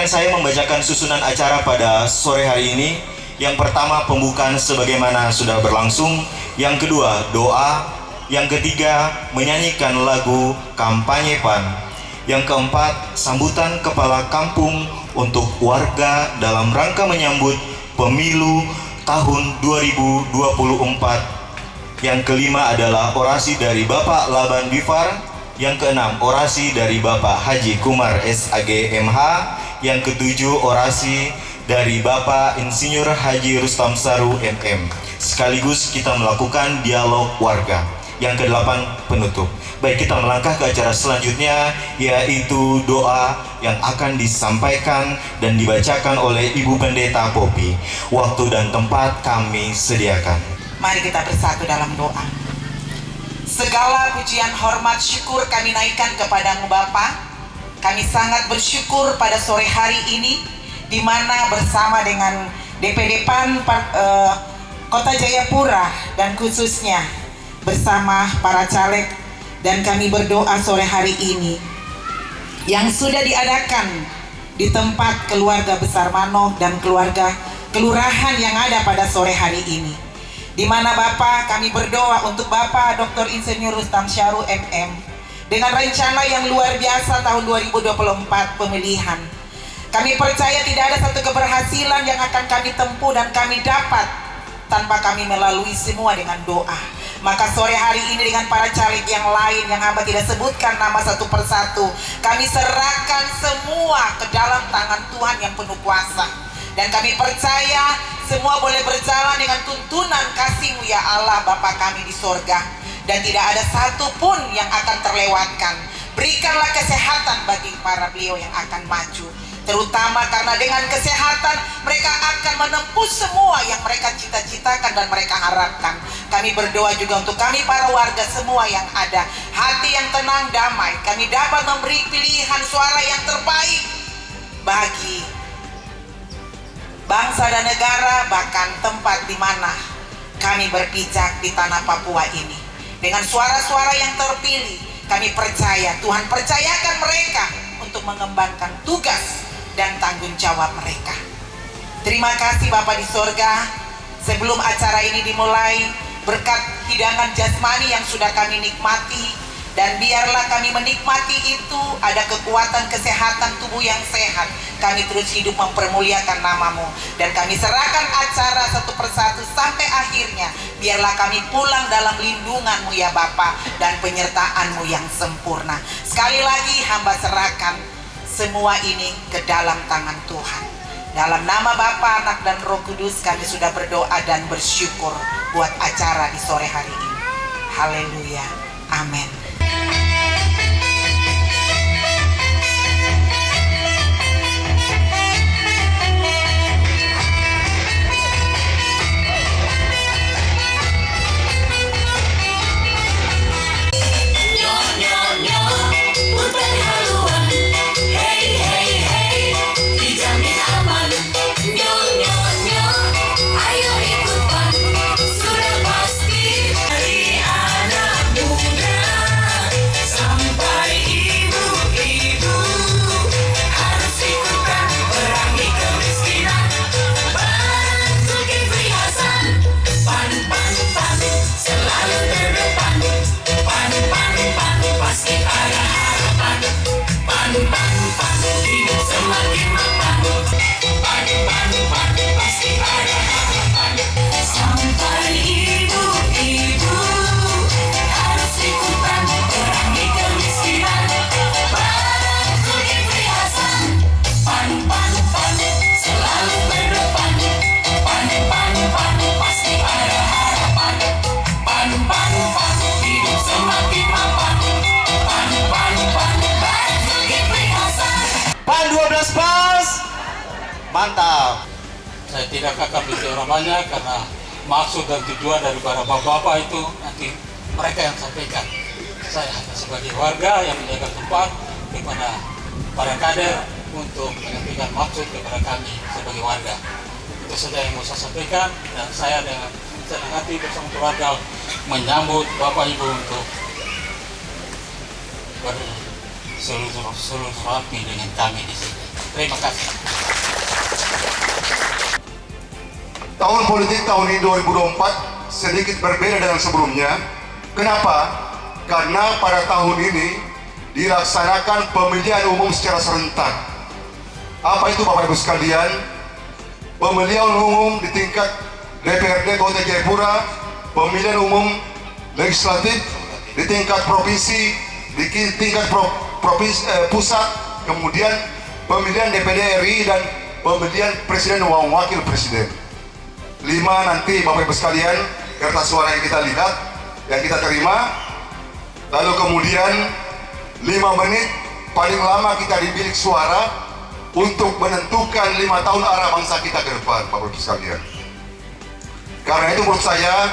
Izinkan saya membacakan susunan acara pada sore hari ini. Yang pertama, pembukaan sebagaimana sudah berlangsung. Yang kedua, doa. Yang ketiga, menyanyikan lagu kampanye PAN. Yang keempat, sambutan kepala kampung untuk warga dalam rangka menyambut pemilu tahun 2024. Yang kelima adalah orasi dari Bapak Laban Bifar. Yang keenam, orasi dari Bapak Haji Kumar SAG MH. Yang ketujuh, orasi dari Bapak Insinyur Haji Rustam Saru MM. Sekaligus kita melakukan dialog warga. Yang kedelapan, penutup. Baik, kita melangkah ke acara selanjutnya, yaitu doa yang akan disampaikan dan dibacakan oleh Ibu Pendeta Popi. Waktu dan tempat kami sediakan. Mari kita bersatu dalam doa. Segala pujian, hormat, syukur kami naikkan kepadamu Bapa. Kami sangat bersyukur pada sore hari ini, di mana bersama dengan DPD PAN Kota Jayapura dan khususnya bersama para caleg, dan kami berdoa sore hari ini yang sudah diadakan di tempat keluarga besar Manoh dan keluarga kelurahan yang ada pada sore hari ini, di mana Bapak, kami berdoa untuk Bapak Dr. Insinyur Rustam Saru MM dengan rencana yang luar biasa tahun 2024 pemilihan. Kami percaya tidak ada satu keberhasilan yang akan kami tempuh dan kami dapat tanpa kami melalui semua dengan doa. Maka sore hari ini dengan para caleg yang lain yang hamba tidak sebutkan nama satu persatu, kami serahkan semua ke dalam tangan Tuhan yang penuh kuasa. Dan kami percaya semua boleh berjalan dengan tuntunan kasih-Mu ya Allah Bapa kami di sorga. Dan tidak ada satupun yang akan terlewatkan. Berikanlah kesehatan bagi para beliau yang akan maju, terutama karena dengan kesehatan mereka akan menempuh semua yang mereka cita-citakan dan mereka harapkan. Kami berdoa juga untuk kami para warga semua yang ada, hati yang tenang, damai. Kami dapat memberi pilihan suara yang terbaik bagi bangsa dan negara, bahkan tempat di mana kami berpijak di tanah Papua ini. Dengan suara-suara yang terpilih, kami percaya Tuhan percayakan mereka untuk mengembangkan tugas dan tanggung jawab mereka. Terima kasih Bapa di sorga. Sebelum acara ini dimulai, berkat hidangan jasmani yang sudah kami nikmati, dan biarlah kami menikmati itu, ada kekuatan kesehatan tubuh yang sehat. Kami terus hidup mempermuliakan nama-Mu, dan kami serahkan acara satu persatu sampai akhirnya. Biarlah kami pulang dalam lindungan-Mu ya Bapa, dan penyertaan-Mu yang sempurna. Sekali lagi hamba serahkan semua ini ke dalam tangan Tuhan. Dalam nama Bapa, Anak, dan Roh Kudus kami sudah berdoa dan bersyukur buat acara di sore hari ini. Haleluya. Amin. Mantap. Saya tidak akan bicara banyak karena maksud dan tujuan dari para bapak-bapak itu nanti mereka yang sampaikan. Saya hanya sebagai warga yang menjaga tempat di mana para kader untuk menyampaikan maksud kepada kami sebagai warga. Itu saja yang mau saya sampaikan, dan saya dengan senang hati bersama keluarga menyambut Bapak Ibu untuk bersilaturahmi dengan kami di sini. Terima kasih. Tahun politik tahun ini 2024 sedikit berbeda dengan sebelumnya. Kenapa? Karena pada tahun ini dilaksanakan pemilihan umum secara serentak. Apa itu Bapak Ibu sekalian? Pemilihan umum di tingkat DPRD Kota Jayapura, pemilihan umum legislatif di tingkat provinsi, di tingkat pusat, kemudian pemilihan DPD RI dan pemilihan presiden dan wakil presiden. 5 nanti Bapak Ibu sekalian kertas suara yang kita lihat, yang kita terima. Lalu kemudian 5 menit paling lama kita di bilik suara untuk menentukan 5 tahun arah bangsa kita ke depan, Bapak Ibu sekalian. Karena itu menurut saya,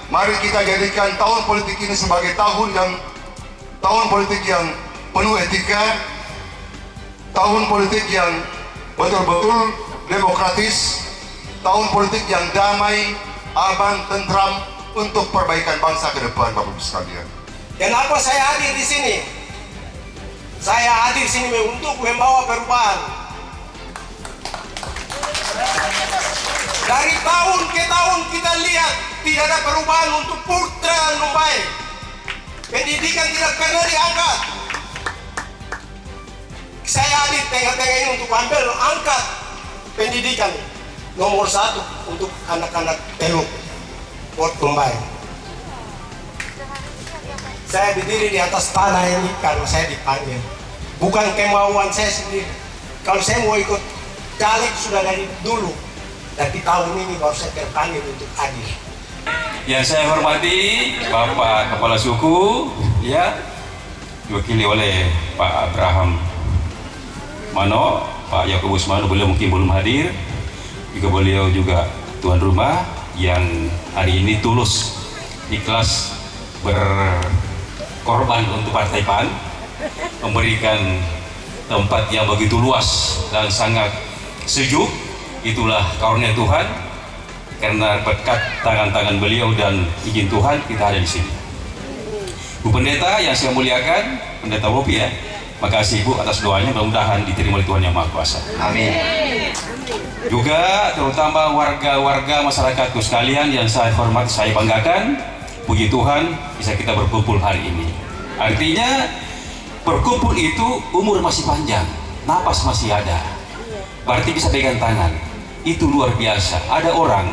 mari kita jadikan tahun politik ini sebagai tahun politik yang penuh etika, tahun politik yang betul-betul demokratis, tahun politik yang damai, aman, tentram untuk perbaikan bangsa ke depan, Bapak Ibu sekalian. Kenapa saya hadir di sini? Saya hadir di sini untuk membawa perubahan. Dari tahun ke tahun kita lihat tidak ada perubahan untuk putra Numbai. Pendidikan tidak pernah diangkat. Saya hadir tengah-tengah ini untuk ambil angkat pendidikan nomor 1 untuk anak-anak Teluk Port Numbai. Saya berdiri di atas tanah ini karena saya dipanggil. Bukan kemauan saya sendiri. Kalau saya mau ikut caleg sudah dari dulu. Tapi tahun ini baru saya terpanggil untuk hadir. Yang saya hormati Bapak Kepala Suku, ya, diwakili oleh Pak Abraham Mano, Pak Yakobus Mano, beliau mungkin belum hadir. Juga beliau juga tuan rumah yang hari ini tulus, ikhlas berkorban untuk Partai PAN, memberikan tempat yang begitu luas dan sangat sejuk. Itulah karunia Tuhan, karena berkat tangan-tangan beliau dan izin Tuhan kita ada di sini. Bu Pendeta yang saya muliakan, Pendeta Bopi ya, makasih Ibu atas doanya, mudah-mudahan diterima oleh Tuhan Yang Maha Kuasa. Amin. Juga terutama warga-warga masyarakatku sekalian yang saya hormati, saya banggakan, puji Tuhan bisa kita berkumpul hari ini. Artinya berkumpul itu umur masih panjang, napas masih ada, berarti bisa pegang tangan. Itu luar biasa. Ada orang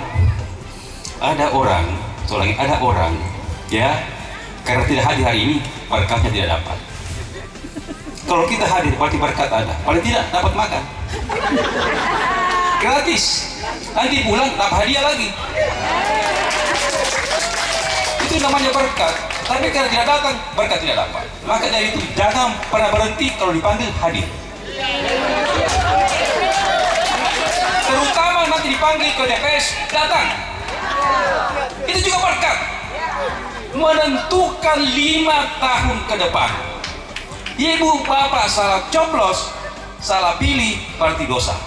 ya, karena tidak hadir hari ini berkatnya tidak dapat. Kalau kita hadir berarti berkat ada, paling tidak dapat makan gratis, nanti pulang dapat hadiah lagi. Itu namanya berkat. Tapi kalau tidak datang, berkat tidak dapat. Maka dari itu jangan pernah berhenti, kalau dipanggil hadir. Terutama nanti dipanggil ke DPS, datang. Itu juga berkat. Menentukan 5 tahun ke depan. Ibu bapak salah coblos, salah pilih, berarti dosa.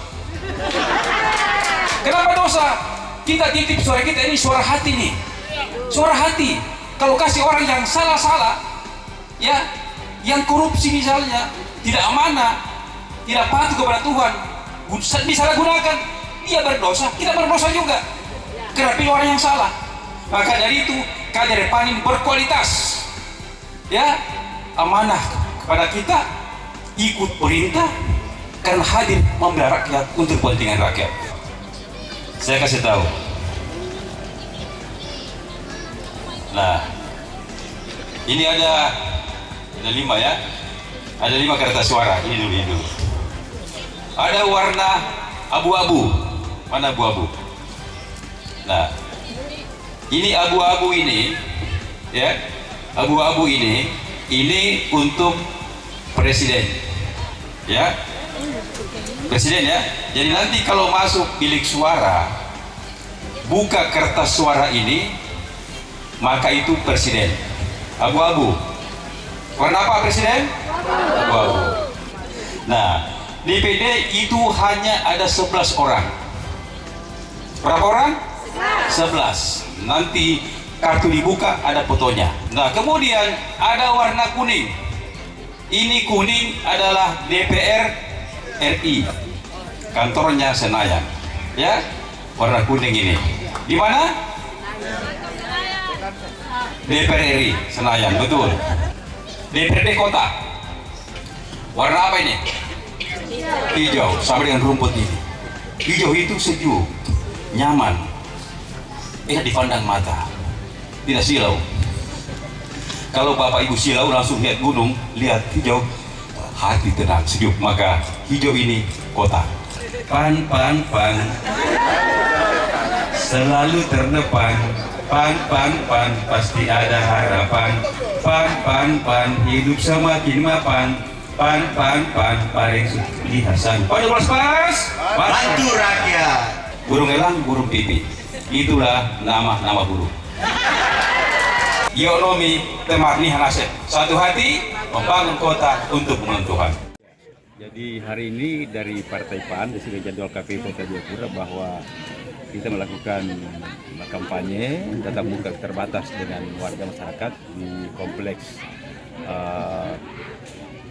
Kenapa dosa? Kita titip suara kita ini suara hati nih. Suara hati. Kalau kasih orang yang salah-salah, ya, yang korupsi misalnya, tidak amanah, tidak patuh kepada Tuhan, disalahgunakan, dia berdosa, kita berdosa juga. Karena pilih orang yang salah. Maka dari itu kader PAN ini berkualitas, ya, amanah kepada kita, ikut perintah, karena hadir membela rakyat untuk kepentingan rakyat. Saya kasih tahu. Nah, ini ada 5 ya, ada 5 kertas suara. Ini dulu. Ada warna abu-abu. Mana abu-abu? Nah, ini abu-abu ini, ya, abu-abu ini untuk presiden, ya, presiden ya. Jadi nanti kalau masuk bilik suara, buka kertas suara ini, maka itu presiden. Abu-abu. Warna apa presiden? Abu-abu. Nah, DPD itu hanya ada 11 orang. Berapa orang? 11. Nanti kartu dibuka ada fotonya. Nah, kemudian ada warna kuning. Ini kuning adalah DPR RI, kantornya Senayan, ya, warna kuning ini. Di mana? DPR RI Senayan, betul. DPRD kota, warna apa ini? Hijau, sama dengan rumput ini. Hijau itu sejuk, nyaman, enak dipandang mata, tidak silau. Kalau Bapak Ibu silau langsung lihat gunung, lihat hijau, hati tenang, sejuk. Maka hijau ini kota. Pan, selalu ternepang. Pan, pasti ada harapan. Pan, hidup semakin mapan. Pan, paling Sukri Hasan. Pak pas. Bantu rakyat. Burung elang, burung pipit. Itulah nama burung. Yonomi Temarni Hanasep, satu hati membangun kota untuk kemenangan Tuhan. Jadi hari ini dari Partai PAN sudah jadwal KPU Kota Jayapura bahwa kita melakukan kampanye tatap muka terbatas dengan warga masyarakat di kompleks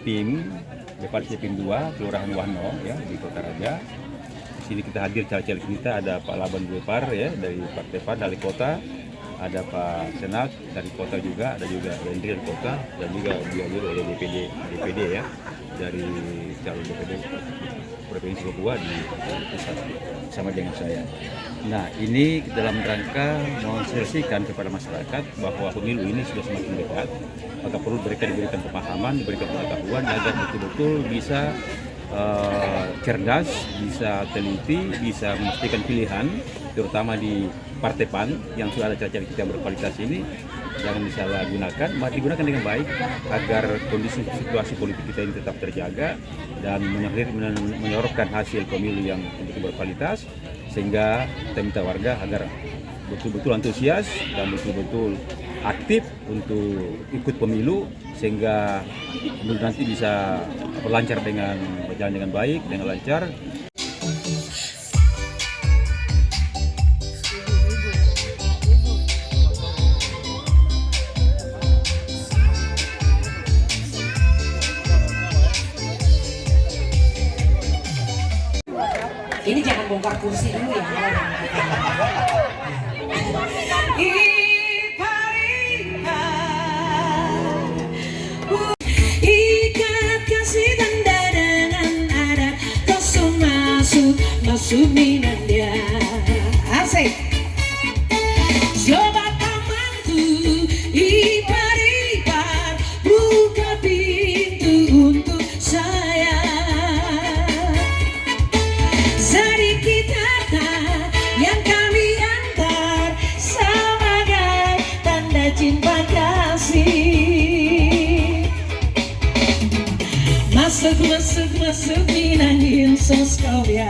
PIM, depan PIM 2, Kelurahan Wahno ya di Kota Raja. Di sini kita hadir caleg-caleg kita, ada Pak Laban Bepar ya dari Partai PAN dari kota. Ada Pak Senak dari kota juga, ada juga Wendri dari kota, dan juga dihadiri oleh DPD ya, dari calon DPD Provinsi Papua di pusat sama dengan saya. Nah, ini dalam rangka mensosialisasikan kepada masyarakat bahwa pemilu ini sudah semakin dekat, maka perlu mereka diberikan pemahaman, diberikan pengetahuan agar betul-betul bisa cerdas, bisa teliti, bisa memastikan pilihan, terutama di Partai PAN yang sudah ada caleg kita berkualitas ini, jangan disalahgunakan, mari digunakan dengan baik agar kondisi situasi politik kita ini tetap terjaga dan menyorokkan hasil pemilu yang tentu berkualitas, sehingga kita minta warga agar betul-betul antusias dan betul-betul aktif untuk ikut pemilu, sehingga pemilu nanti bisa berjalan dengan baik, dengan lancar. Ini jangan bongkar kursi dulu ya. Ikat kasih tanda dengan adat, kosong masuk minat dia. Asik. Sobat temanku, ipar buka pintu untuk saya. Sedikit harta yang kami antar sebagai tanda cinta kasih. Masuk minangin sos kau ya.